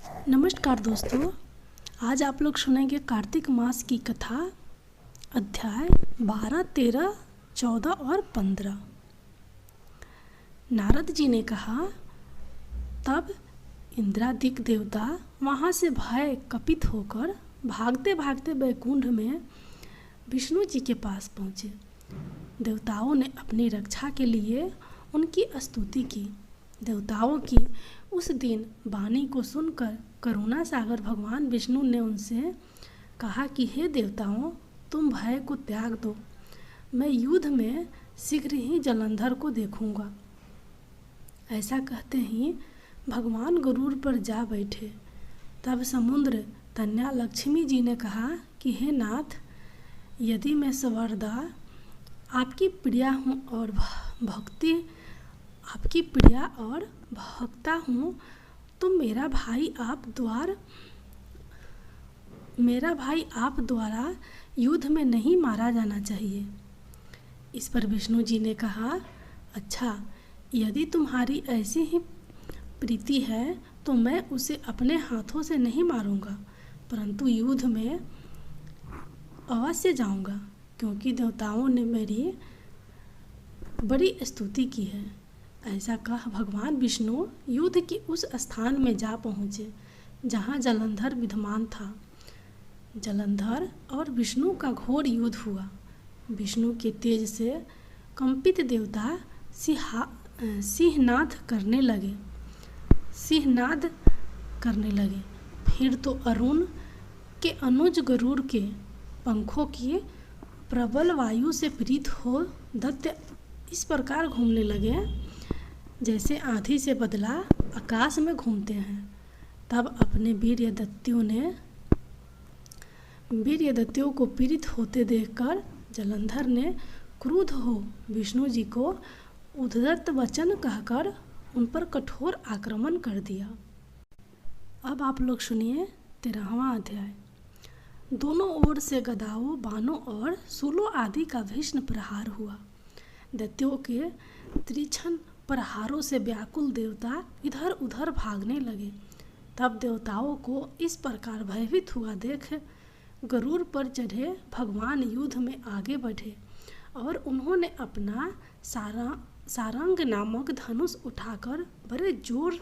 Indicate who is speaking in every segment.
Speaker 1: नमस्कार दोस्तों, आज आप लोग सुनेंगे कार्तिक मास की कथा, अध्याय 12, 13, 14 और 15। नारद जी ने कहा, तब इंद्रादिक देवता वहाँ से भय कपित होकर भागते भागते वैकुंठ में विष्णु जी के पास पहुँचे। देवताओं ने अपनी रक्षा के लिए उनकी स्तुति की। देवताओं की उस दिन वाणी को सुनकर करुणा सागर भगवान विष्णु ने उनसे कहा कि हे देवताओं, तुम भय को त्याग दो। मैं युद्ध में शीघ्र ही जलंधर को देखूंगा। ऐसा कहते ही भगवान गरुड़ पर जा बैठे। तब समुद्र कन्या लक्ष्मी जी ने कहा कि हे नाथ, यदि मैं सवर्दा आपकी प्रिया हूँ और भक्ता हूँ, तो मेरा भाई आप द्वारा युद्ध में नहीं मारा जाना चाहिए। इस पर विष्णु जी ने कहा, अच्छा, यदि तुम्हारी ऐसी ही प्रीति है तो मैं उसे अपने हाथों से नहीं मारूंगा, परंतु युद्ध में अवश्य जाऊंगा, क्योंकि देवताओं ने मेरी बड़ी स्तुति की है। ऐसा कह भगवान विष्णु युद्ध के उस स्थान में जा पहुँचे जहाँ जलंधर विद्यमान था। जलंधर और विष्णु का घोर युद्ध हुआ। विष्णु के तेज से कंपित देवता सिंहनाद करने लगे। फिर तो अरुण के अनुज गरुड़ के पंखों की प्रबल वायु से प्रीत हो दैत्य इस प्रकार घूमने लगे जैसे आंधी से बदला आकाश में घूमते हैं। तब अपने वीर्य दत्तियों को पीड़ित होते देखकर जलंधर ने क्रुद्ध हो विष्णु जी को उद्धत वचन कहकर उन पर कठोर आक्रमण कर दिया। अब आप लोग सुनिए 13वां अध्याय। दोनों ओर से गदाओं, बाणों और शूलों आदि का भीषण प्रहार हुआ। दैत्यों के तीक्ष्ण प्रहारों से व्याकुल देवता इधर उधर भागने लगे। तब देवताओं को इस प्रकार भयभीत हुआ देख गरुड़ पर चढ़े भगवान युद्ध में आगे बढ़े और उन्होंने अपना सारंग नामक धनुष उठाकर बड़े जोर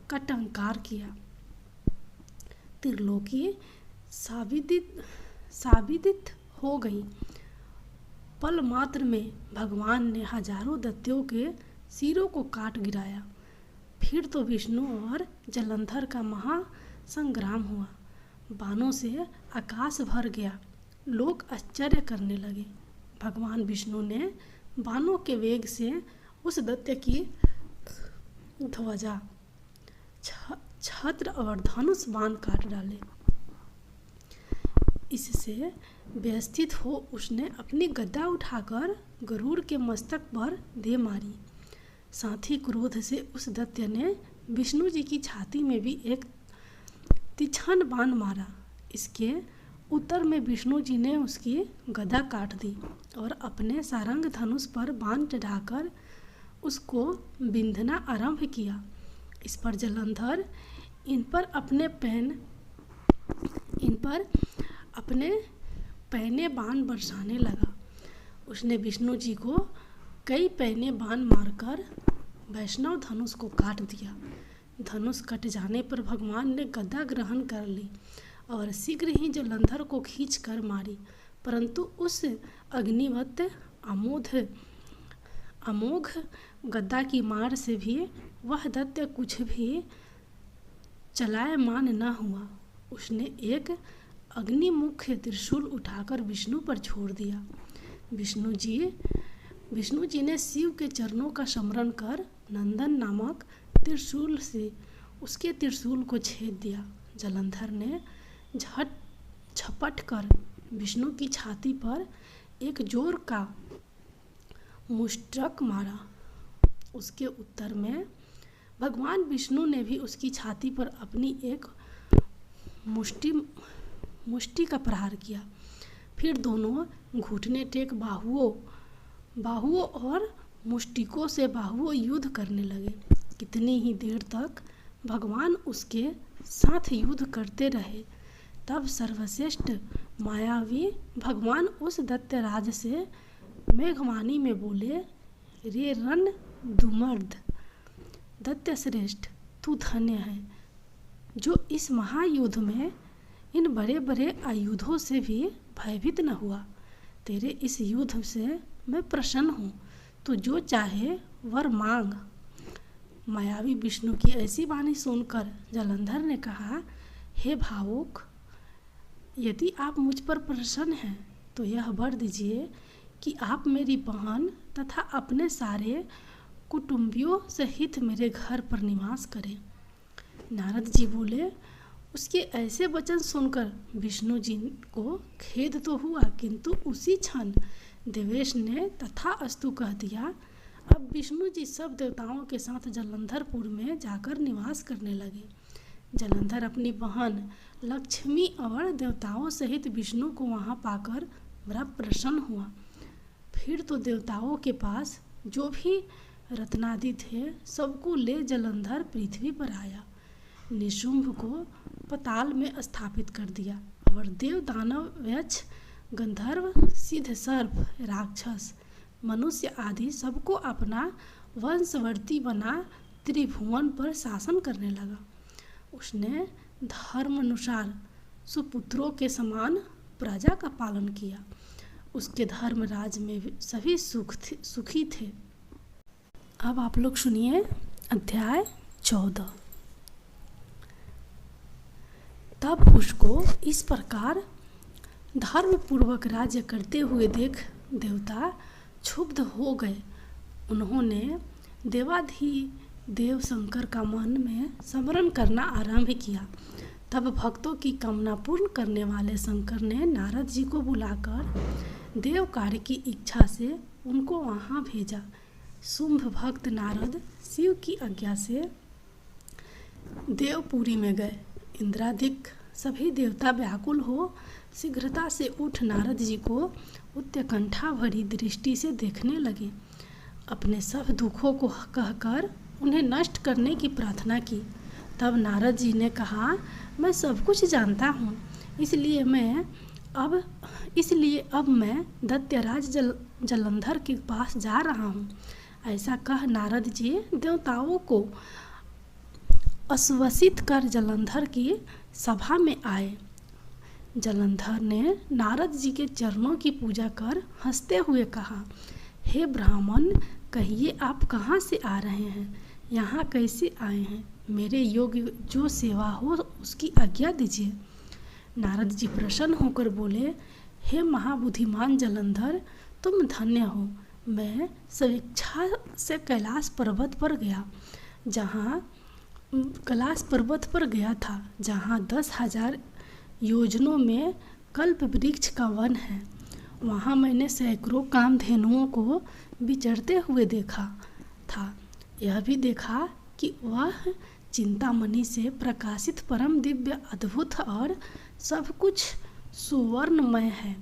Speaker 1: का टंकार किया। त्रिलोकी साबित हो गई। पल मात्र में भगवान ने हजारों दैत्यों के सिरों को काट गिराया। फिर तो विष्णु और जलंधर का महासंग्राम हुआ। बाणों से आकाश भर गया। लोग आश्चर्य करने लगे। भगवान विष्णु ने बाणों के वेग से उस दैत्य की ध्वजा, छत्र और धनुष बाण काट डाले। इससे व्यथित हो उसने अपनी गदा उठाकर गरुड़ के मस्तक पर दे मारी। साथ ही क्रोध से उस दैत्य ने विष्णु जी की छाती में भी एक तीक्ष्ण बाण मारा। इसके उत्तर में विष्णु जी ने उसकी गदा काट दी और अपने सारंग धनुष पर बाण चढ़ाकर उसको बिंधना आरंभ किया। इस पर जलंधर इन पर अपने पैने बाण बरसाने लगा। उसने विष्णु जी को कई पैने बाण मारकर वैष्णव धनुष को काट दिया। धनुष कट जाने पर भगवान ने गदा ग्रहण कर ली और शीघ्र ही जलंधर को खींच कर मारी, परंतु उस अग्निवत अमोघ गदा की मार से भी वह दैत्य कुछ भी चलायमान न हुआ। उसने एक अग्निमुख त्रिशूल उठाकर विष्णु पर छोड़ दिया। विष्णु जी ने शिव के चरणों का स्मरण कर नंदन नामक त्रिशूल से उसके त्रिशूल को छेद दिया। जलंधर ने झपट कर विष्णु की छाती पर एक जोर का मुष्टक मारा। उसके उत्तर में भगवान विष्णु ने भी उसकी छाती पर अपनी एक मुष्टि का प्रहार किया। फिर दोनों घुटने टेक बाहुओं और मुष्टिकों से बाहुओं युद्ध करने लगे। कितनी ही देर तक भगवान उसके साथ युद्ध करते रहे। तब सर्वश्रेष्ठ मायावी भगवान उस दैत्यराज से मेघवाणी में बोले, रे रण दुमर्द दैत्य श्रेष्ठ, तू धन्य है जो इस महायुद्ध में इन बड़े बड़े आयुधों से भी भयभीत न हुआ। तेरे इस युद्ध से मैं प्रसन्न हूँ, तू जो चाहे वर मांग। मायावी विष्णु की ऐसी वाणी सुनकर जलंधर ने कहा, हे भावुक, यदि आप मुझ पर प्रसन्न हैं तो यह वर दीजिए कि आप मेरी बहन तथा अपने सारे कुटुंबियों सहित मेरे घर पर निवास करें। नारद जी बोले, उसके ऐसे वचन सुनकर विष्णु जी को खेद तो हुआ, किंतु उसी क्षण देवेश ने तथास्तु कह दिया। अब विष्णु जी सब देवताओं के साथ जलंधरपुर में जाकर निवास करने लगे। जलंधर अपनी बहन लक्ष्मी और देवताओं सहित विष्णु को वहाँ पाकर बड़ा प्रसन्न हुआ। फिर तो देवताओं के पास जो भी रत्नादि थे सबको ले जलंधर पृथ्वी पर आया। निशुंभ को पताल में स्थापित कर दिया और देव दानव यक्ष गंधर्व सिद्ध सर्प राक्षस मनुष्य आदि सबको अपना वंशवर्ती बना त्रिभुवन पर शासन करने लगा। उसने धर्मानुसार सुपुत्रों के समान प्रजा का पालन किया। उसके धर्मराज में सभी सुखी थे। अब आप लोग सुनिए अध्याय 14। तब उसको इस प्रकार धर्मपूर्वक राज्य करते हुए देख देवता क्षुब्ध हो गए। उन्होंने देवाधिदेव शंकर का मन में स्मरण करना आरंभ किया। तब भक्तों की कामना पूर्ण करने वाले शंकर ने नारद जी को बुलाकर देव कार्य की इच्छा से उनको वहाँ भेजा। शुंभ भक्त नारद शिव की आज्ञा से देवपुरी में गए। इंद्रादिक सभी देवता व्याकुल हो शीघ्रता से उठ नारद जी को उत्कंठा भरी दृष्टि से देखने लगे। अपने सब दुखों को कहकर उन्हें नष्ट करने की प्रार्थना की। तब नारद जी ने कहा, मैं सब कुछ जानता हूँ, इसलिए अब मैं दैत्यराज जलंधर के पास जा रहा हूँ। ऐसा कह नारद जी देवताओं को आश्वसित कर जलंधर की सभा में आए। जलंधर ने नारद जी के चरणों की पूजा कर हंसते हुए कहा, हे ब्राह्मण, कहिए आप कहाँ से आ रहे हैं, यहाँ कैसे आए हैं? मेरे योग्य जो सेवा हो उसकी आज्ञा दीजिए। नारद जी प्रसन्न होकर बोले, हे महाबुद्धिमान जलंधर, तुम धन्य हो। मैं स्वेच्छा से कैलाश पर्वत पर गया था, जहाँ 10,000 योजनों में कल्प वृक्ष का वन है। वहाँ मैंने सैकड़ों कामधेनुओं को विचरते हुए देखा था। यह भी देखा कि वह चिंतामणि से प्रकाशित परम दिव्य अद्भुत और सब कुछ सुवर्णमय है।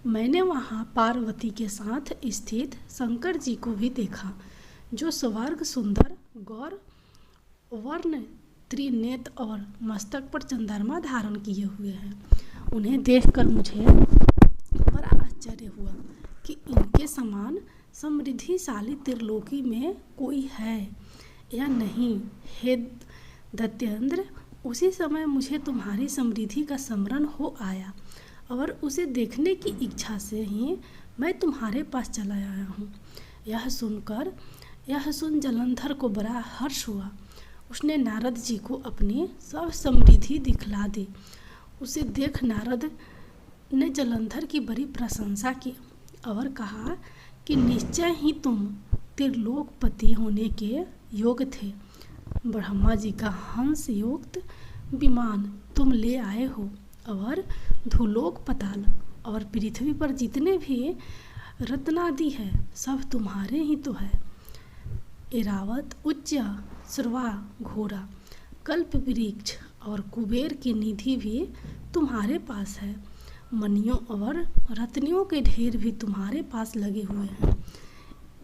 Speaker 1: मैंने वहाँ पार्वती के साथ स्थित शंकर जी को भी देखा, जो स्वर्ग सुंदर गौर वर्ण त्रिनेत्र और मस्तक पर चंद्रमा धारण किए हुए हैं। उन्हें देखकर मुझे बड़ा आश्चर्य हुआ कि इनके समान समृद्धिशाली त्रिलोकी में कोई है या नहीं। हे दैत्येंद्र, उसी समय मुझे तुम्हारी समृद्धि का स्मरण हो आया और उसे देखने की इच्छा से ही मैं तुम्हारे पास चला आया हूँ। यह सुन जलंधर को बड़ा हर्ष हुआ। उसने नारद जी को अपनी सब समृद्धि दिखला दी। उसे देख नारद ने जलंधर की बड़ी प्रशंसा की और कहा कि निश्चय ही तुम त्रिलोकपति होने के योग्य थे। ब्रह्मा जी का हंस युक्त विमान तुम ले आए हो और धूलोक पताल और पृथ्वी पर जितने भी रत्नादि है सब तुम्हारे ही तो है। ऐरावत, उच्च श्रवा, घोड़ा, कल्प वृक्ष और कुबेर की निधि भी तुम्हारे पास है। मणियों और रत्नियों के ढेर भी तुम्हारे पास लगे हुए हैं।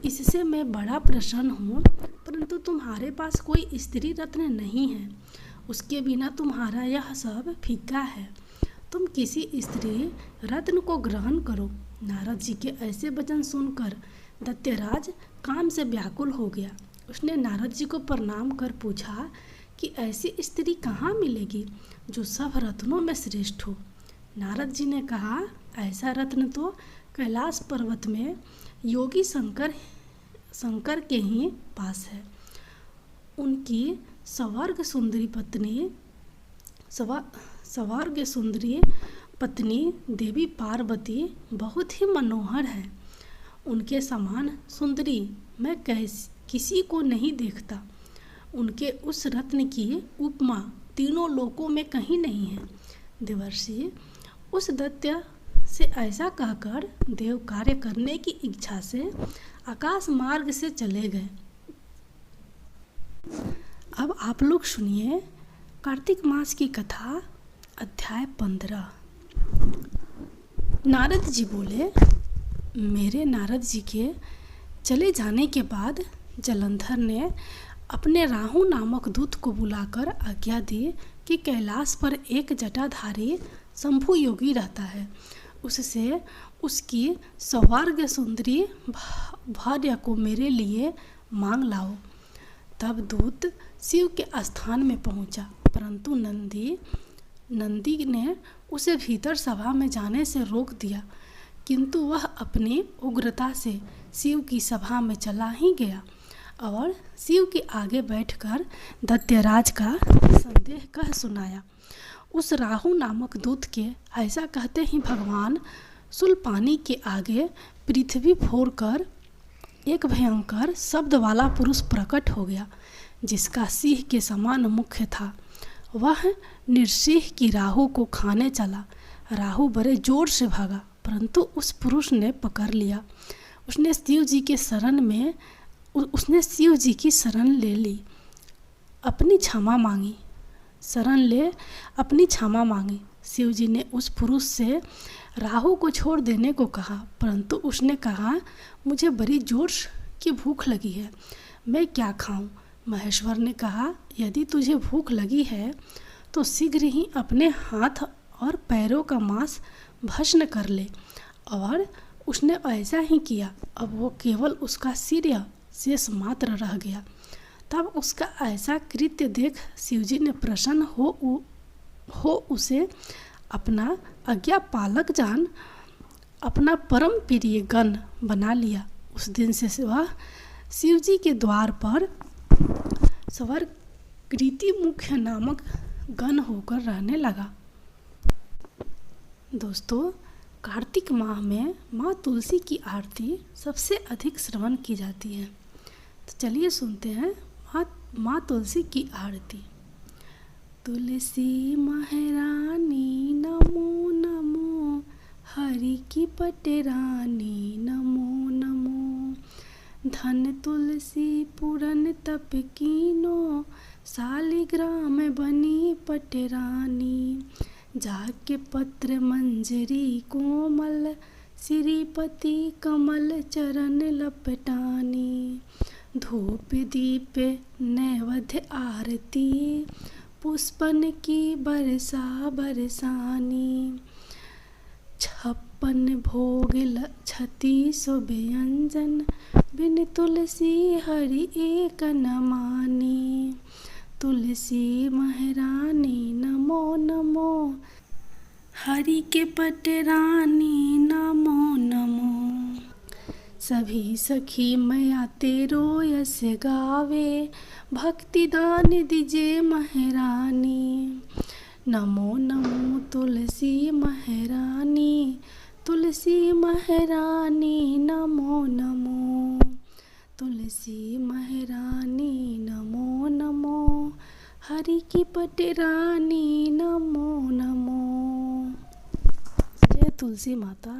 Speaker 1: इससे मैं बड़ा प्रसन्न हूँ, पर परंतु तुम्हारे पास कोई स्त्री रत्न नहीं है। उसके बिना तुम्हारा यह सब फीका है। तुम किसी स्त्री रत्न को ग्रहण करो। नारद जी के ऐसे वचन सुनकर दैत्यराज काम से व्याकुल हो गया। उसने नारद जी को प्रणाम कर पूछा कि ऐसी स्त्री कहाँ मिलेगी जो सब रत्नों में श्रेष्ठ हो। नारद जी ने कहा, ऐसा रत्न तो कैलाश पर्वत में योगी शंकर के ही पास है। उनकी स्वर्ग सुंदरी पत्नी देवी पार्वती बहुत ही मनोहर है। उनके समान सुंदरी मैं किसी को नहीं देखता। उनके उस रत्न की उपमा तीनों लोकों में कहीं नहीं है। देवर्षि उस दैत्य से ऐसा कहकर देव कार्य करने की इच्छा से आकाश मार्ग से चले गए। अब आप लोग सुनिए कार्तिक मास की कथा, अध्याय 15। नारद जी बोले, मेरे नारद जी के चले जाने के बाद जलंधर ने अपने राहु नामक दूत को बुलाकर आज्ञा दी कि कैलाश पर एक जटाधारी शंभु योगी रहता है, उससे उसकी स्वर्ग सुंदरी भार्या को मेरे लिए मांग लाओ। तब दूत शिव के स्थान में पहुंचा, परंतु नंदी ने उसे भीतर सभा में जाने से रोक दिया, किंतु वह अपनी उग्रता से शिव की सभा में चला ही गया और शिव के आगे बैठकर दैत्यराज का संदेह कह सुनाया। उस राहु नामक दूत के ऐसा कहते ही भगवान शूलपाणी के आगे पृथ्वी फोड़कर एक भयंकर शब्द वाला पुरुष प्रकट हो गया, जिसका सिंह के समान मुख था। वह नृसिंह की राहु को खाने चला। राहु बड़े जोर से भागा, परंतु उस पुरुष ने पकड़ लिया। उसने शिव जी की शरण ले ली, अपनी क्षमा मांगी। शिव जी ने उस पुरुष से राहु को छोड़ देने को कहा, परंतु उसने कहा, मुझे बड़ी जोर की भूख लगी है, मैं क्या खाऊं? महेश्वर ने कहा, यदि तुझे भूख लगी है तो शीघ्र ही अपने हाथ और पैरों का मांस भस्म कर ले। और उसने ऐसा ही किया। अब वो केवल उसका सिर शेष मात्र रह गया। तब उसका ऐसा कृत्य देख शिवजी ने प्रसन्न हो उसे अपना आज्ञा पालक जान अपना परम प्रिय गण बना लिया। उस दिन से वह शिवजी के द्वार पर स्वर्गकृति मुख्य नामक गण होकर रहने लगा। दोस्तों, कार्तिक माह में माँ तुलसी की आरती सबसे अधिक श्रवण की जाती है। तो चलिए सुनते हैं माँ तुलसी की आरती। तुलसी महारानी नमो नमो, हरि की पटरानी नमो नमो। धन तुलसी पूरन तप कीनो, शालिग्राम बनी पटरानी। जाके पत्र मंजरी कोमल, श्रीपति कमल चरण लपटानी। धूप दीप नैवेद्य आरती, पुष्पन की बरसा बरसानी। 56 भोग छती व्यंजन, बिन तुलसी हरि एक न मानी। तुलसी महारानी नमो नमो, हरि के पटरानी नमो नमो। सभी सखी मैया तेरो यस गावे, भक्ति दान दीजे महारानी। नमो नमो तुलसी महारानी, तुलसी महारानी नमो नमो। तुलसी महारानी नमो नमो, हरि की पटरानी नमो नमो। जय तुलसी माता।